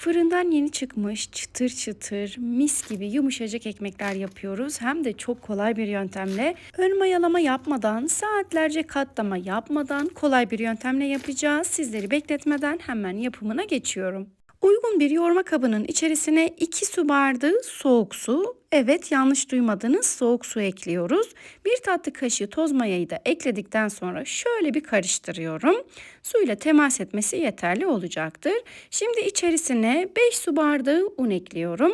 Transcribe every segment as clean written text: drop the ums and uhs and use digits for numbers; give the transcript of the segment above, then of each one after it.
Fırından yeni çıkmış çıtır çıtır mis gibi yumuşacık ekmekler yapıyoruz. Hem de çok kolay bir yöntemle ön mayalama yapmadan, saatlerce katlama yapmadan kolay bir yöntemle yapacağız. Sizleri bekletmeden hemen yapımına geçiyorum. Uygun bir yoğurma kabının içerisine 2 su bardağı soğuk su, evet yanlış duymadınız, soğuk su ekliyoruz. 1 tatlı kaşığı toz mayayı da ekledikten sonra şöyle bir karıştırıyorum. Suyla temas etmesi yeterli olacaktır. Şimdi içerisine 5 su bardağı un ekliyorum.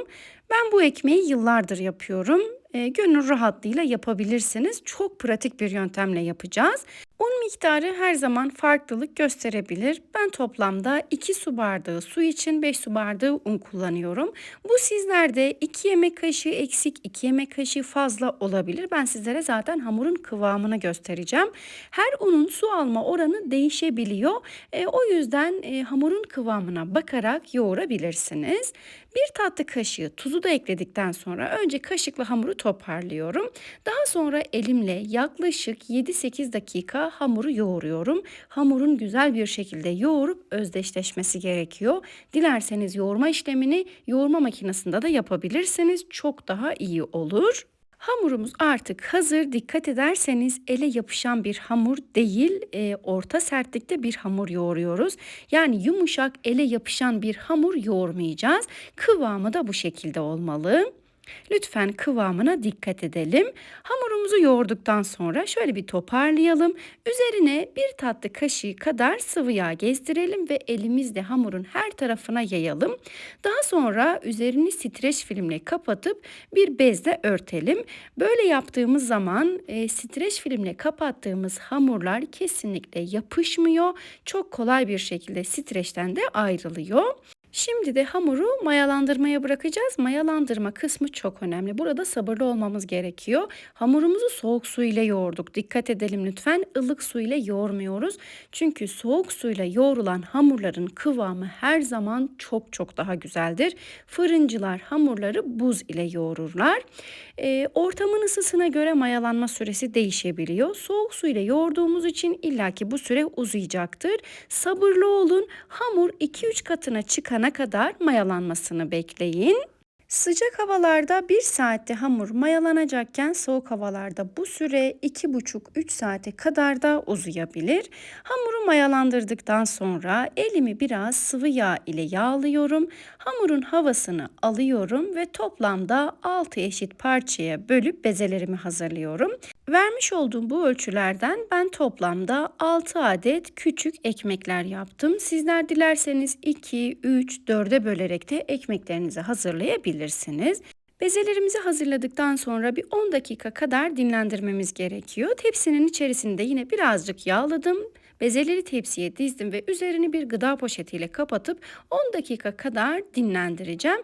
Ben bu ekmeği yıllardır yapıyorum. Gönül rahatlığıyla yapabilirsiniz. Çok pratik bir yöntemle yapacağız. Un miktarı her zaman farklılık gösterebilir. Ben toplamda 2 su bardağı su için 5 su bardağı un kullanıyorum. Bu sizlerde 2 yemek kaşığı eksik, 2 yemek kaşığı fazla olabilir. Ben sizlere zaten hamurun kıvamını göstereceğim. Her unun su alma oranı değişebiliyor. O yüzden hamurun kıvamına bakarak yoğurabilirsiniz. 1 tatlı kaşığı tuzu da ekledikten sonra önce kaşıkla hamuru toparlıyorum. Daha sonra elimle yaklaşık 7-8 dakika hamuru yoğuruyorum. Hamurun güzel bir şekilde yoğurup özdeşleşmesi gerekiyor. Dilerseniz yoğurma işlemini yoğurma makinesinde de yapabilirsiniz. Çok daha iyi olur. Hamurumuz artık hazır. Dikkat ederseniz ele yapışan bir hamur değil, orta sertlikte bir hamur yoğuruyoruz. Yani yumuşak, ele yapışan bir hamur yoğurmayacağız. Kıvamı da bu şekilde olmalı. Lütfen kıvamına dikkat edelim. Hamurumuzu yoğurduktan sonra şöyle bir toparlayalım. Üzerine 1 tatlı kaşığı kadar sıvı yağ gezdirelim ve elimizle hamurun her tarafına yayalım. Daha sonra üzerini streç filmle kapatıp bir bezle örtelim. Böyle yaptığımız zaman streç filmle kapattığımız hamurlar kesinlikle yapışmıyor. Çok kolay bir şekilde streçten de ayrılıyor. Şimdi de hamuru mayalandırmaya bırakacağız. Mayalandırma kısmı çok önemli. Burada sabırlı olmamız gerekiyor. Hamurumuzu soğuk su ile yoğurduk. Dikkat edelim lütfen. Ilık su ile yoğurmuyoruz. Çünkü soğuk suyla yoğrulan hamurların kıvamı her zaman çok çok daha güzeldir. Fırıncılar hamurları buz ile yoğururlar. Ortamın ısısına göre mayalanma süresi değişebiliyor. Soğuk su ile yoğurduğumuz için illaki bu süre uzayacaktır. Sabırlı olun. Hamur 2-3 katına çıkana kadar mayalanmasını bekleyin. Sıcak havalarda 1 saatte hamur mayalanacakken soğuk havalarda bu süre 2,5-3 saate kadar da uzayabilir. Hamuru mayalandırdıktan sonra elimi biraz sıvı yağ ile yağlıyorum. Hamurun havasını alıyorum ve toplamda 6 eşit parçaya bölüp bezelerimi hazırlıyorum. Vermiş olduğum bu ölçülerden ben toplamda 6 adet küçük ekmekler yaptım. Sizler dilerseniz 2, 3, 4'e bölerek de ekmeklerinizi hazırlayabilirsiniz. Bezelerimizi hazırladıktan sonra bir 10 dakika kadar dinlendirmemiz gerekiyor. Tepsinin içerisinde yine birazcık yağladım. Bezeleri tepsiye dizdim ve üzerini bir gıda poşetiyle kapatıp 10 dakika kadar dinlendireceğim.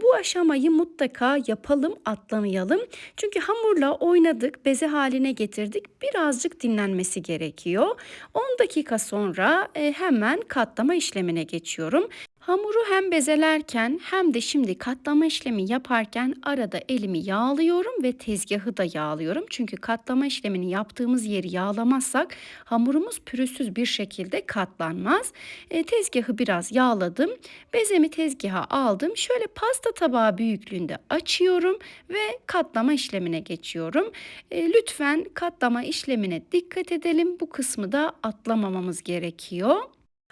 Bu aşamayı mutlaka yapalım, atlamayalım. Çünkü hamurla oynadık, beze haline getirdik. Birazcık dinlenmesi gerekiyor. 10 dakika sonra hemen katlama işlemine geçiyorum. Hamuru hem bezelerken hem de şimdi katlama işlemi yaparken arada elimi yağlıyorum ve tezgahı da yağlıyorum. Çünkü katlama işlemini yaptığımız yeri yağlamazsak hamurumuz pürüzsüz bir şekilde katlanmaz. Tezgahı biraz yağladım. Bezemi tezgaha aldım. Şöyle pasta tabağı büyüklüğünde açıyorum ve katlama işlemine geçiyorum. Lütfen katlama işlemine dikkat edelim. Bu kısmı da atlamamamız gerekiyor.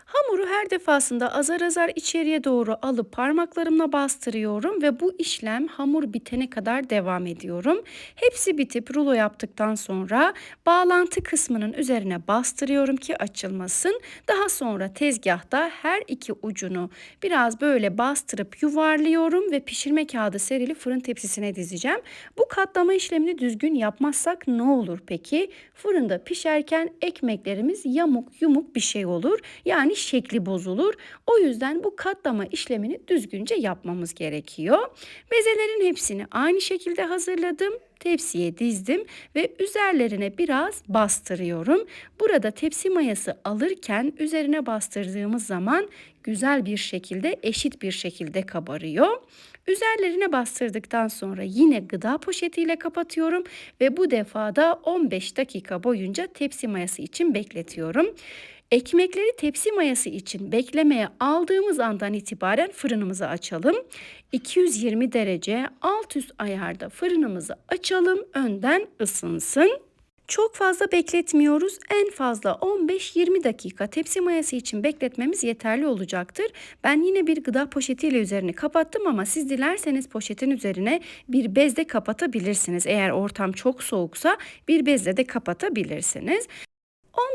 Hamuru her defasında azar azar içeriye doğru alıp parmaklarımla bastırıyorum ve bu işlem hamur bitene kadar devam ediyorum. Hepsi bitip rulo yaptıktan sonra bağlantı kısmının üzerine bastırıyorum ki açılmasın. Daha sonra tezgahta her iki ucunu biraz böyle bastırıp yuvarlıyorum ve pişirme kağıdı serili fırın tepsisine dizeceğim. Bu katlama işlemini düzgün yapmazsak ne olur peki? Fırında pişerken ekmeklerimiz yamuk yumuk bir şey olur. Yani şekli bozulur. O yüzden bu katlama işlemini düzgünce yapmamız gerekiyor. Bezelerin hepsini aynı şekilde hazırladım. Tepsiye dizdim ve üzerlerine biraz bastırıyorum. Burada tepsi mayası alırken üzerine bastırdığımız zaman güzel bir şekilde, eşit bir şekilde kabarıyor. Üzerlerine bastırdıktan sonra yine gıda poşetiyle kapatıyorum ve bu defa da 15 dakika boyunca tepsi mayası için bekletiyorum. Ekmekleri tepsi mayası için beklemeye aldığımız andan itibaren fırınımızı açalım. 220 derece alt üst ayarda fırınımızı açalım, önden ısınsın. Çok fazla bekletmiyoruz. En fazla 15-20 dakika tepsi mayası için bekletmemiz yeterli olacaktır. Ben yine bir gıda poşetiyle üzerini kapattım ama siz dilerseniz poşetin üzerine bir bezle kapatabilirsiniz. Eğer ortam çok soğuksa bir bezle de kapatabilirsiniz.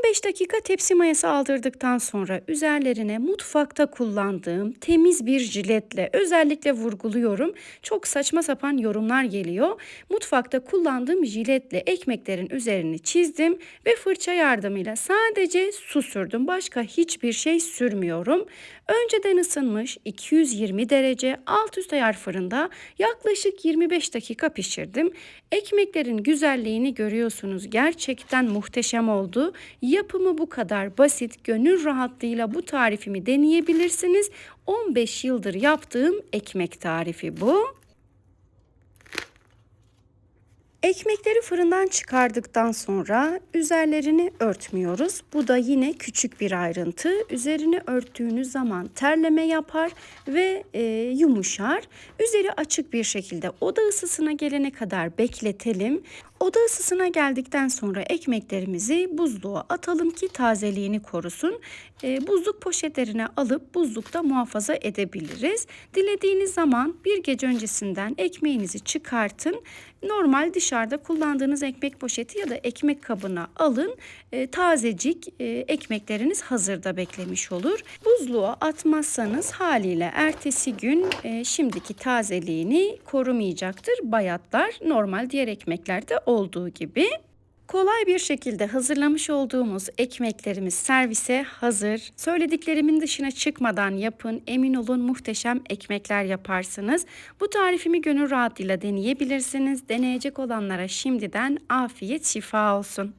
15 dakika tepsi mayası aldırdıktan sonra üzerlerine mutfakta kullandığım temiz bir jiletle, özellikle vurguluyorum, çok saçma sapan yorumlar geliyor. Mutfakta kullandığım jiletle ekmeklerin üzerini çizdim ve fırça yardımıyla sadece su sürdüm. Başka hiçbir şey sürmüyorum. Önceden ısınmış 220 derece alt üst ayar fırında yaklaşık 25 dakika pişirdim. Ekmeklerin güzelliğini görüyorsunuz. Gerçekten muhteşem oldu. Yapımı bu kadar basit, gönül rahatlığıyla bu tarifimi deneyebilirsiniz. 15 yıldır yaptığım ekmek tarifi bu. Ekmekleri fırından çıkardıktan sonra üzerlerini örtmüyoruz. Bu da yine küçük bir ayrıntı. Üzerini örttüğünüz zaman terleme yapar ve yumuşar. Üzeri açık bir şekilde oda ısısına gelene kadar bekletelim. Oda ısısına geldikten sonra ekmeklerimizi buzluğa atalım ki tazeliğini korusun. Buzluk poşetlerine alıp buzlukta muhafaza edebiliriz. Dilediğiniz zaman bir gece öncesinden ekmeğinizi çıkartın. Normal dışarıda kullandığınız ekmek poşeti ya da ekmek kabına alın. Tazecik ekmekleriniz hazırda beklemiş olur. Buzluğa atmazsanız haliyle ertesi gün şimdiki tazeliğini korumayacaktır. Bayatlar normal diğer ekmeklerde olduğu gibi. Kolay bir şekilde hazırlamış olduğumuz ekmeklerimiz servise hazır. Söylediklerimin dışına çıkmadan yapın. Emin olun muhteşem ekmekler yaparsınız. Bu tarifimi gönül rahatlığıyla deneyebilirsiniz. Deneyecek olanlara şimdiden afiyet şifa olsun.